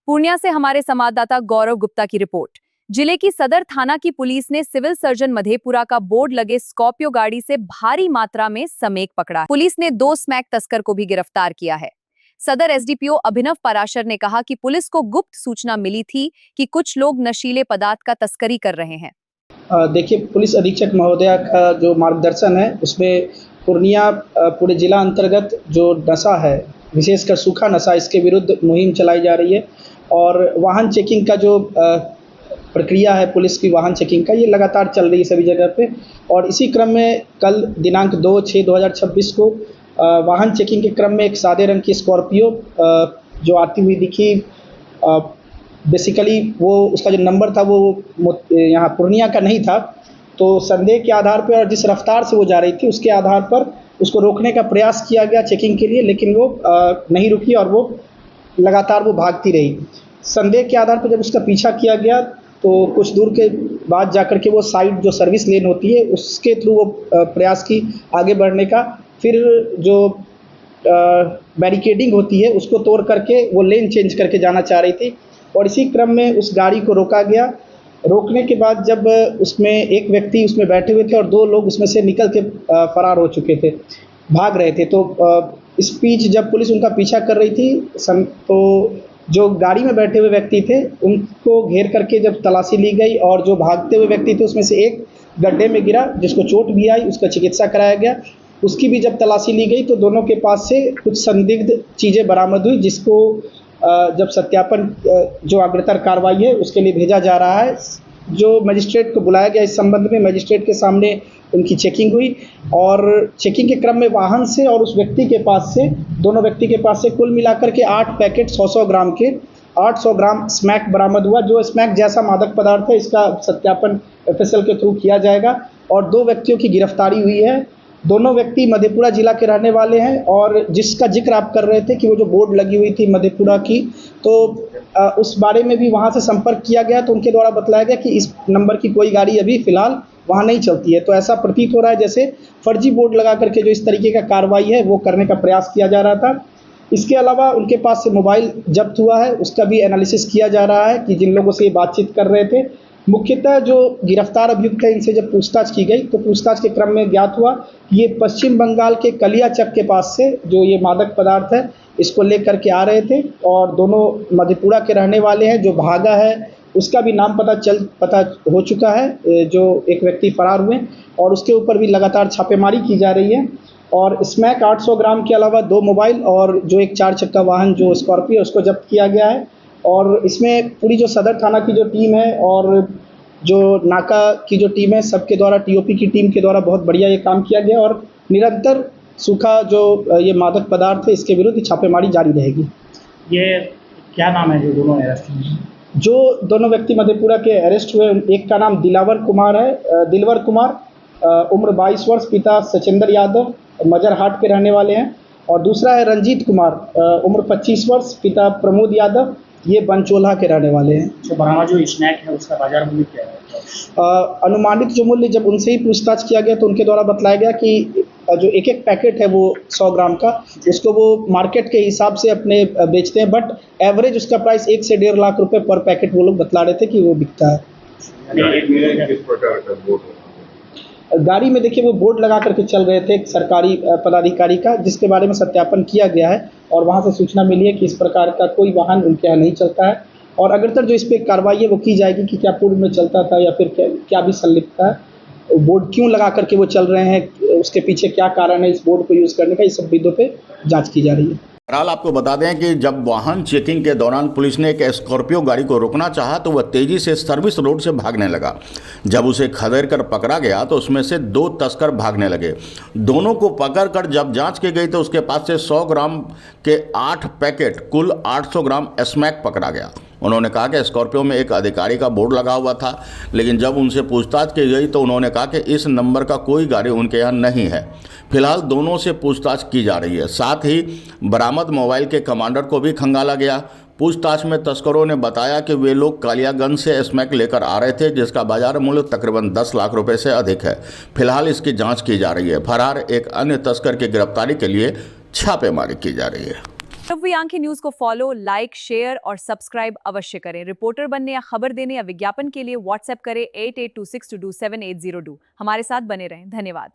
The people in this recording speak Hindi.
पूर्णिया से हमारे संवाददाता गौरव गुप्ता की रिपोर्ट। जिले की सदर थाना की पुलिस ने सिविल सर्जन मधेपुरा का बोर्ड लगे स्कॉर्पियो गाड़ी से भारी मात्रा में समेक पकड़ा। पुलिस ने 2 स्मैक तस्कर को भी गिरफ्तार किया है। सदर एसडीपीओ अभिनव पराशर ने कहा कि पुलिस को गुप्त सूचना मिली थी कि कुछ लोग नशीले पदार्थ का तस्करी कर रहे हैं। देखिए, पुलिस अधीक्षक महोदया का जो मार्गदर्शन है उसमें पूर्णिया पूरे जिला अंतर्गत जो नशा है, विशेषकर सूखा नशा, इसके विरुद्ध मुहिम चलाई जा रही है और वाहन चेकिंग का जो प्रक्रिया है पुलिस की वाहन चेकिंग का, ये लगातार चल रही है सभी जगह पे। और इसी क्रम में कल दिनांक 2/6/2026 को वाहन चेकिंग के क्रम में एक सादे रंग की स्कॉर्पियो जो आती हुई दिखी, बेसिकली वो उसका जो नंबर था वो यहाँ पूर्णिया का नहीं था, तो संदेह के आधार पर और जिस रफ्तार से वो जा रही थी उसके आधार पर उसको रोकने का प्रयास किया गया चेकिंग के लिए, लेकिन वो नहीं रुकी और वो लगातार वो भागती रही। संदेह के आधार पर जब उसका पीछा किया गया तो कुछ दूर के बाद जाकर के वो साइड जो सर्विस लेन होती है उसके थ्रू वो प्रयास की आगे बढ़ने का। फिर जो बैरिकेडिंग होती है उसको तोड़ करके वो लेन चेंज करके जाना चाह रही थी और इसी क्रम में उस गाड़ी को रोका गया। रोकने के बाद जब उसमें एक व्यक्ति उसमें बैठे हुए थे और 2 लोग उसमें से निकल के फरार हो चुके थे, भाग रहे थे। तो इस बीच जब पुलिस उनका पीछा कर रही थी तो जो गाड़ी में बैठे हुए व्यक्ति थे उनको घेर करके जब तलाशी ली गई और जो भागते हुए व्यक्ति थे उसमें से एक गड्ढे में गिरा जिसको चोट भी आई, उसका चिकित्सा कराया गया। उसकी भी जब तलाशी ली गई तो दोनों के पास से कुछ संदिग्ध चीज़ें बरामद हुई, जिसको जब सत्यापन जो अग्रतर कार्रवाई है उसके लिए भेजा जा रहा है। जो मजिस्ट्रेट को बुलाया गया इस संबंध में मजिस्ट्रेट के सामने उनकी चेकिंग हुई और चेकिंग के क्रम में वाहन से और उस व्यक्ति के पास से, दोनों व्यक्ति के पास से कुल मिलाकर के 8 पैकेट 100-100 ग्राम के 800 ग्राम स्मैक बरामद हुआ। जो स्मैक जैसा मादक पदार्थ है इसका सत्यापन एफएसएल के थ्रू किया जाएगा और 2 व्यक्तियों की गिरफ्तारी हुई है। दोनों व्यक्ति मधेपुरा जिला के रहने वाले हैं और जिसका जिक्र आप कर रहे थे कि वो जो बोर्ड लगी हुई थी मधेपुरा की, तो उस बारे में भी वहाँ से संपर्क किया गया तो उनके द्वारा बतलाया गया कि इस नंबर की कोई गाड़ी अभी फ़िलहाल वहाँ नहीं चलती है। तो ऐसा प्रतीत हो रहा है जैसे फर्जी बोर्ड लगा करके जो इस तरीके का कार्रवाई है वो करने का प्रयास किया जा रहा था। इसके अलावा उनके पास से मोबाइल जब्त हुआ है, उसका भी एनालिसिस किया जा रहा है कि जिन लोगों से ये बातचीत कर रहे थे। मुख्यतः जो गिरफ्तार अभियुक्त है इनसे जब पूछताछ की गई तो पूछताछ के क्रम में ज्ञात हुआ ये पश्चिम बंगाल के कलियाचक के पास से जो ये मादक पदार्थ है इसको लेकर के आ रहे थे और दोनों मधेपुरा के रहने वाले हैं। जो भागा है उसका भी नाम पता हो चुका है, जो एक व्यक्ति फरार हुए और उसके ऊपर भी लगातार छापेमारी की जा रही है। और स्मैक 800 ग्राम के अलावा 2 मोबाइल और जो एक 4 चक्का वाहन जो स्कॉर्पियो उसको जब्त किया गया है। और इसमें पूरी जो सदर थाना की जो टीम है और जो नाका की जो टीम है सबके द्वारा, टीओपी की टीम के द्वारा बहुत बढ़िया ये काम किया गया और निरंतर सूखा जो ये मादक पदार्थ है इसके विरुद्ध छापेमारी जारी रहेगी। ये क्या नाम है जो दोनों अरेस्ट हुए? जो दोनों व्यक्ति मधेपुरा के अरेस्ट हुए, एक का नाम दिलवर कुमार, उम्र 22 वर्ष, पिता सचिंदर यादव, मजरहाट के रहने वाले हैं। और दूसरा है रंजीत कुमार, उम्र 25 वर्ष, पिता प्रमोद यादव, ये बनचोला के रहने वाले हैं। तो बरामद जो स्नैक है उसका बाजार मूल्य क्या है? अनुमानित जो मूल्य जब उनसे ही पूछताछ किया गया तो उनके द्वारा बतलाया गया कि जो एक पैकेट है वो 100 ग्राम का, उसको वो मार्केट के हिसाब से अपने बेचते हैं, बट एवरेज उसका प्राइस 1 से 1.5 लाख रुपए पर पैकेट वो लोग बतला रहे थे कि वो बिकता है। गाड़ी में देखिए वो बोर्ड लगा करके चल रहे थे एक सरकारी पदाधिकारी का, जिसके बारे में सत्यापन किया गया है और वहाँ से सूचना मिली है कि इस प्रकार का कोई वाहन उनके यहाँ नहीं चलता है और अग्रतर जो इस पर कार्रवाई है वो की जाएगी कि क्या पूर्व में चलता था या फिर क्या भी संलिप्त है, बोर्ड क्यों लगा करके वो चल रहे हैं, उसके पीछे क्या कारण है इस बोर्ड को यूज़ करने का, इस सब बिंदुओं पे जांच की जा रही है। बहरहाल आपको बता दें कि जब वाहन चेकिंग के दौरान पुलिस ने एक स्कॉर्पियो गाड़ी को रोकना चाहा तो वह तेजी से सर्विस रोड से भागने लगा। जब उसे खदेड़ कर पकड़ा गया तो उसमें से 2 तस्कर भागने लगे। दोनों को पकड़कर जब जांच की गई तो उसके पास से 100 ग्राम के 8 पैकेट कुल 800 ग्राम स्मैक पकड़ा गया। उन्होंने कहा कि स्कॉर्पियो में एक अधिकारी का बोर्ड लगा हुआ था, लेकिन जब उनसे पूछताछ की गई तो उन्होंने कहा कि इस नंबर का कोई गाड़ी उनके यहाँ नहीं है। फिलहाल दोनों से पूछताछ की जा रही है। साथ ही बरामद मोबाइल के कमांडर को भी खंगाला गया। पूछताछ में तस्करों ने बताया कि वे लोग कालियागंज से स्मैक लेकर आ रहे थे, जिसका बाजार मूल्य तकरीबन 10 लाख रुपए से अधिक है। फिलहाल इसकी जांच की जा रही है। फरार एक अन्य तस्कर की गिरफ्तारी के लिए छापेमारी की जा रही है। नवी आंखें न्यूज को फॉलो, लाइक, शेयर और सब्सक्राइब अवश्य करें। रिपोर्टर बनने या खबर देने या विज्ञापन के लिए व्हाट्सएप करें 8826227802। हमारे साथ बने रहें। धन्यवाद।